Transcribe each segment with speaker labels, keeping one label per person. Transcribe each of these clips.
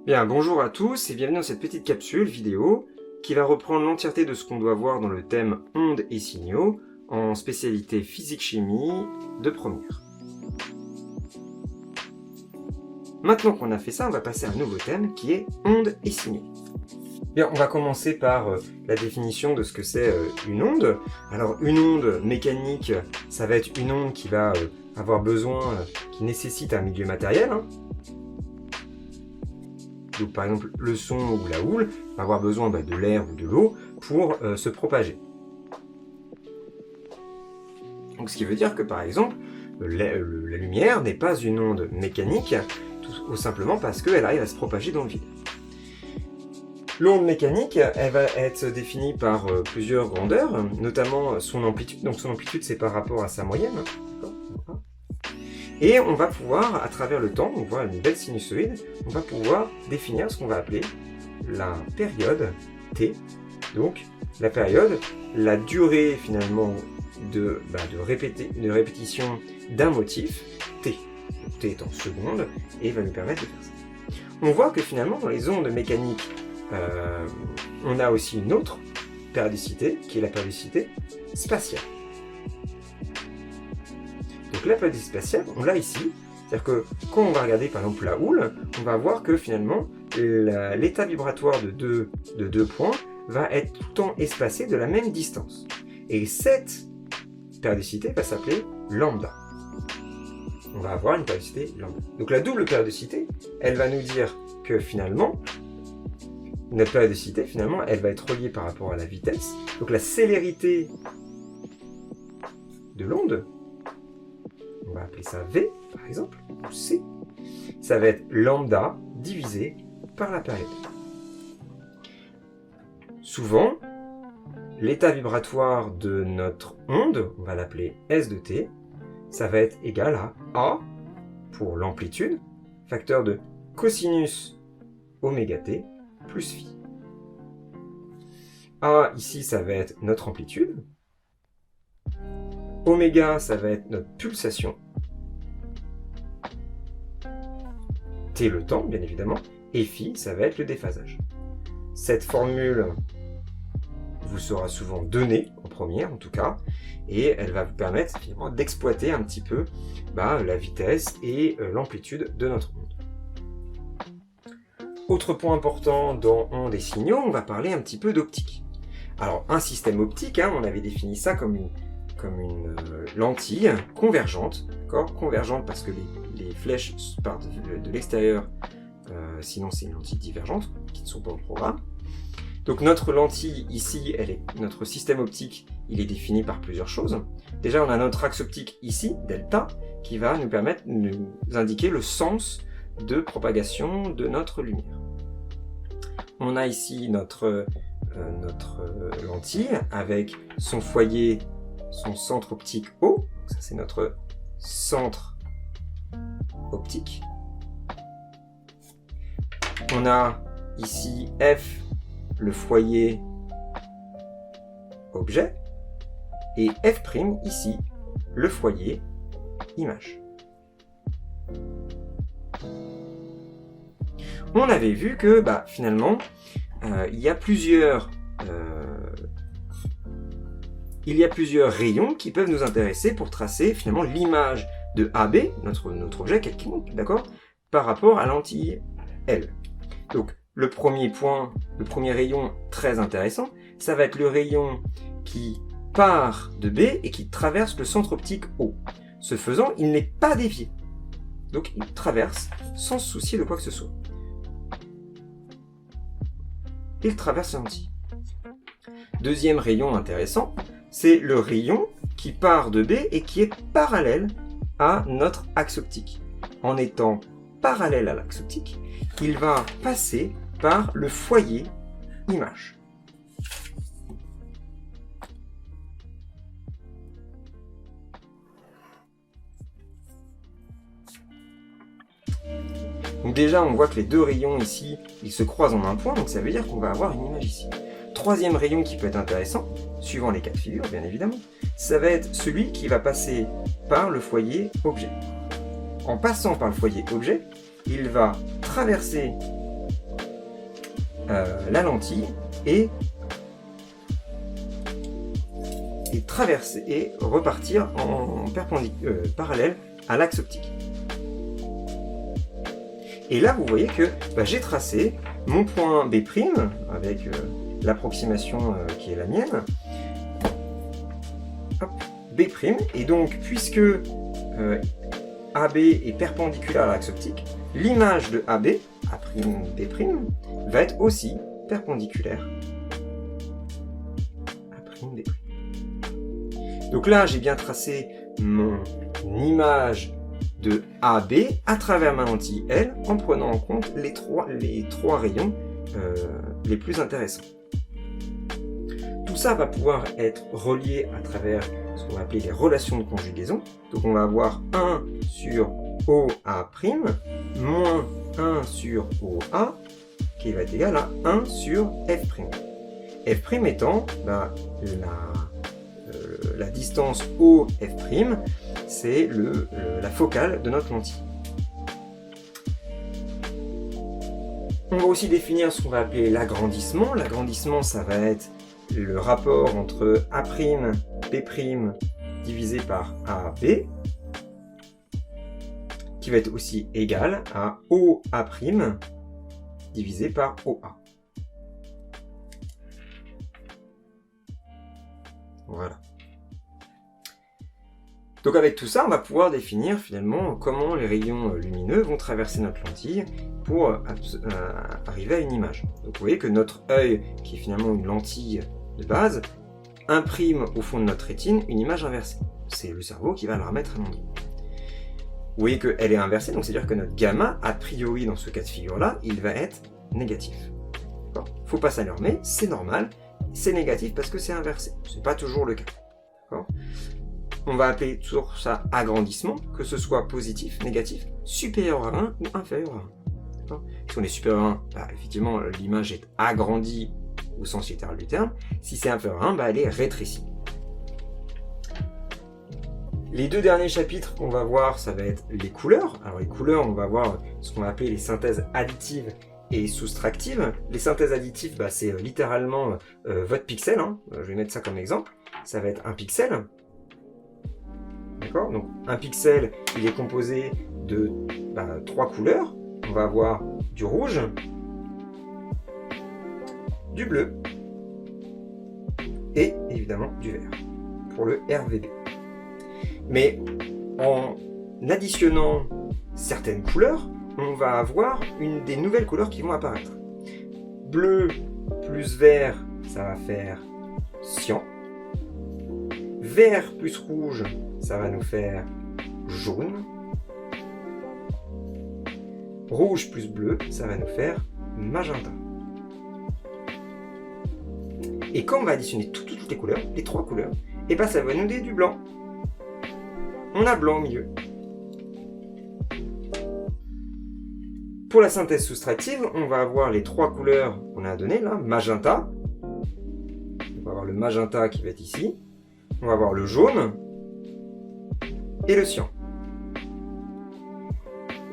Speaker 1: Bien, bonjour à tous et bienvenue dans cette petite capsule vidéo qui va reprendre l'entièreté de ce qu'on doit voir dans le thème ondes et signaux en spécialité physique-chimie de première. Maintenant qu'on a fait ça, on va passer à un nouveau thème qui est ondes et signaux. Bien, on va commencer par la définition de ce que c'est une onde. Alors, une onde mécanique, ça va être une onde qui va avoir besoin, qui nécessite un milieu matériel. Donc, par exemple, le son ou la houle va avoir besoin de l'air ou de l'eau pour se propager. Donc, ce qui veut dire que, par exemple, la lumière n'est pas une onde mécanique, tout simplement parce qu'elle arrive à se propager dans le vide. L'onde mécanique, elle va être définie par plusieurs grandeurs, notamment son amplitude. Donc son amplitude, c'est par rapport à sa moyenne. Et on va pouvoir, à travers le temps, on voit une belle sinusoïde, on va pouvoir définir ce qu'on va appeler la période T. Donc la période, la durée finalement de répétition d'un motif, T. Donc, T est en secondes, et va nous permettre de faire ça. On voit que finalement, dans les ondes mécaniques, on a aussi une autre périodicité, qui est la périodicité spatiale. Donc la périodicité spatiale, on l'a ici, c'est-à-dire que quand on va regarder par exemple la houle, on va voir que finalement l'état vibratoire de deux points va être tout le temps espacé de la même distance. Et cette périodicité va s'appeler lambda. On va avoir une périodicité lambda. Donc la double périodicité, elle va nous dire que finalement, notre périodicité, finalement, elle va être reliée par rapport à la vitesse. Donc la célérité de l'onde, on va appeler ça V, par exemple, ou C, ça va être lambda divisé par la période. Souvent, l'état vibratoire de notre onde, on va l'appeler S de T, ça va être égal à A pour l'amplitude, facteur de cosinus oméga T, plus phi. A, ici, ça va être notre amplitude. Oméga, ça va être notre pulsation. T, le temps, bien évidemment. Et phi, ça va être le déphasage. Cette formule vous sera souvent donnée, en première en tout cas, et elle va vous permettre finalement d'exploiter un petit peu la vitesse et l'amplitude de notre onde. Autre point important dans ondes et signaux, on va parler un petit peu d'optique. Alors, un système optique, on avait défini ça comme une lentille convergente, convergente parce que les flèches partent de l'extérieur, sinon c'est une lentille divergente, qui ne sont pas au programme. Donc notre lentille ici, notre système optique, il est défini par plusieurs choses. Déjà, on a notre axe optique ici, delta, qui va nous permettre de nous indiquer le sens de propagation de notre lumière. On a ici notre lentille avec son foyer, son centre optique O, ça c'est notre centre optique. On a ici F, le foyer objet, et F' ici, le foyer image. On avait vu que finalement, il y a plusieurs rayons qui peuvent nous intéresser pour tracer finalement l'image de AB, notre objet quelconque, d'accord, par rapport à lentille L. Donc le premier rayon très intéressant, ça va être le rayon qui part de B et qui traverse le centre optique O. Ce faisant, il n'est pas dévié. Donc il traverse sans se soucier de quoi que ce soit. Il traverse la lentille. Deuxième rayon intéressant, c'est le rayon qui part de B et qui est parallèle à notre axe optique. En étant parallèle à l'axe optique, il va passer par le foyer image. Donc déjà, on voit que les deux rayons ici, ils se croisent en un point, donc ça veut dire qu'on va avoir une image ici. Troisième rayon qui peut être intéressant, suivant les cas de figure bien évidemment, ça va être celui qui va passer par le foyer objet. En passant par le foyer objet, il va traverser la lentille et traverser et repartir en parallèle à l'axe optique. Et là, vous voyez que j'ai tracé mon point B' avec l'approximation qui est la mienne. Hop, B', et donc, puisque AB est perpendiculaire à l'axe optique, l'image de AB, A'B', va être aussi perpendiculaire à B'. Donc là, j'ai bien tracé mon image de AB à travers ma lentille L en prenant en compte les trois rayons les plus intéressants. Tout ça va pouvoir être relié à travers ce qu'on va appeler les relations de conjugaison. Donc on va avoir 1 sur OA', moins 1 sur OA, qui va être égal à 1 sur F'. F' étant la distance OF', c'est la focale de notre lentille. On va aussi définir ce qu'on va appeler l'agrandissement. L'agrandissement, ça va être le rapport entre A'B' divisé par AB, qui va être aussi égal à OA' divisé par OA. Voilà. Donc avec tout ça, on va pouvoir définir finalement comment les rayons lumineux vont traverser notre lentille pour arriver à une image. Donc vous voyez que notre œil, qui est finalement une lentille de base, imprime au fond de notre rétine une image inversée. C'est le cerveau qui va la remettre à l'endroit. Vous voyez qu'elle est inversée, donc c'est-à-dire que notre gamma, a priori dans ce cas de figure-là, il va être négatif. Faut pas s'alarmer, c'est normal, c'est négatif parce que c'est inversé. C'est pas toujours le cas. On va appeler toujours ça agrandissement, que ce soit positif, négatif, supérieur à 1 ou inférieur à 1. Si on est supérieur à 1, effectivement, l'image est agrandie au sens littéral du terme. Si c'est inférieur à 1, elle est rétrécie. Les deux derniers chapitres qu'on va voir, ça va être les couleurs. Alors les couleurs, on va voir ce qu'on va appeler les synthèses additives et soustractives. Les synthèses additives, c'est littéralement votre pixel. Je vais mettre ça comme exemple. Ça va être un pixel. D'accord ? Donc un pixel, il est composé de 3 couleurs. On va avoir du rouge, du bleu et évidemment du vert pour le RVB. Mais en additionnant certaines couleurs, on va avoir des nouvelles couleurs qui vont apparaître. Bleu plus vert, ça va faire cyan. Vert plus rouge, ça va nous faire jaune. Rouge plus bleu, ça va nous faire magenta. Et quand on va additionner toutes les couleurs, les 3 couleurs, et ça va nous donner du blanc. On a blanc au milieu. Pour la synthèse soustractive, on va avoir les 3 couleurs qu'on a données là, magenta. On va avoir le magenta qui va être ici. On va avoir le jaune et le cyan.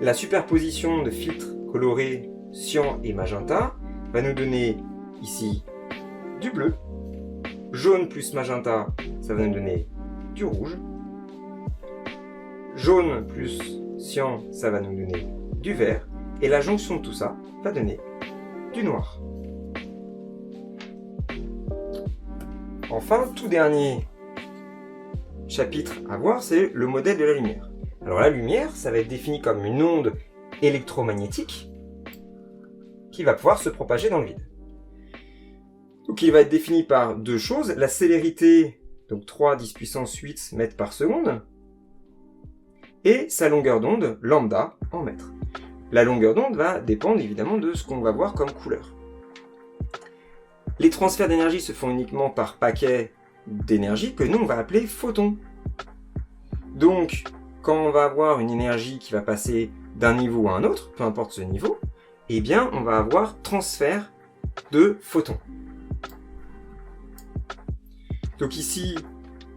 Speaker 1: La superposition de filtres colorés cyan et magenta va nous donner ici du bleu. Jaune plus magenta, ça va nous donner du rouge. Jaune plus cyan, ça va nous donner du vert. Et la jonction de tout ça va donner du noir. Enfin, tout dernier chapitre à voir, c'est le modèle de la lumière. Alors la lumière, ça va être défini comme une onde électromagnétique qui va pouvoir se propager dans le vide. Donc il va être défini par 2 choses, la célérité, donc 3 10 puissance 8 mètres par seconde, et sa longueur d'onde, lambda, en mètres. La longueur d'onde va dépendre évidemment de ce qu'on va voir comme couleur. Les transferts d'énergie se font uniquement par paquets d'énergie que nous on va appeler photons. Donc, quand on va avoir une énergie qui va passer d'un niveau à un autre, peu importe ce niveau, eh bien on va avoir transfert de photons. Donc ici,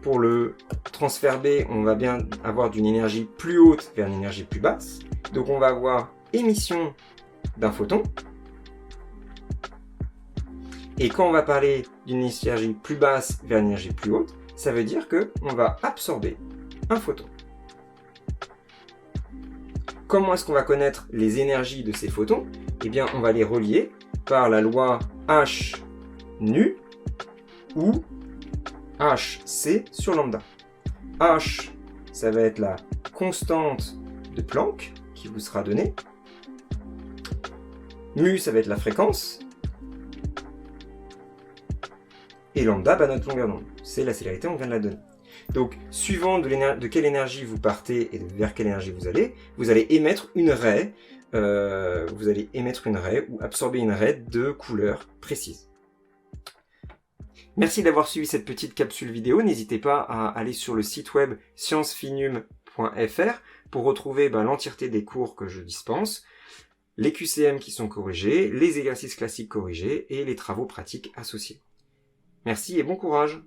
Speaker 1: pour le transfert B, on va bien avoir d'une énergie plus haute vers une énergie plus basse. Donc on va avoir émission d'un photon Et quand on va parler d'une énergie plus basse vers une énergie plus haute, ça veut dire qu'on va absorber un photon. Comment est-ce qu'on va connaître les énergies de ces photons? Eh bien, on va les relier par la loi H nu ou Hc sur lambda. H, ça va être la constante de Planck qui vous sera donnée. Mu, ça va être la fréquence. Et lambda, notre longueur d'onde. C'est la célérité, on vient de la donner. Donc, suivant de quelle énergie vous partez et vers quelle énergie vous allez émettre une raie, ou absorber une raie de couleur précise. Merci d'avoir suivi cette petite capsule vidéo. N'hésitez pas à aller sur le site web sciencefinum.fr pour retrouver l'entièreté des cours que je dispense, les QCM qui sont corrigés, les exercices classiques corrigés et les travaux pratiques associés. Merci et bon courage!